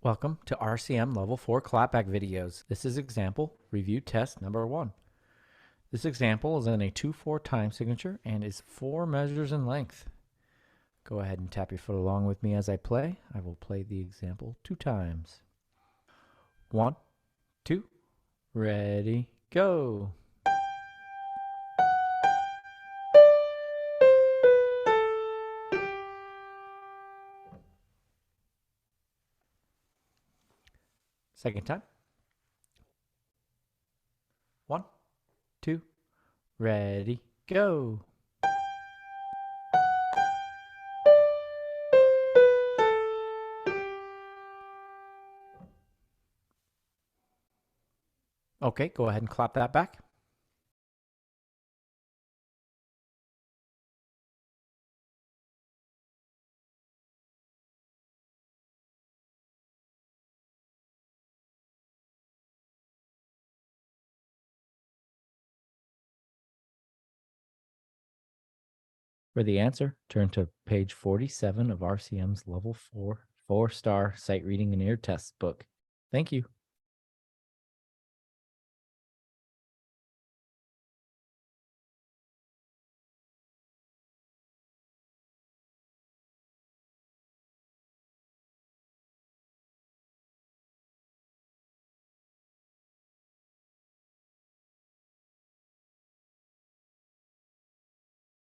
Welcome to RCM Level 4 Clapback videos. This is example review test number 1. This example is in a 2/4 time signature and is 4 measures in length. Go ahead and tap your foot along with me as I play. I will play the example 2 times. 1, 2, ready, go. Second time. 1, 2, ready, go. Okay, go ahead and clap that back. For the answer, turn to page 47 of RCM's Level 4 4-star Sight Reading and Ear Test book. Thank you.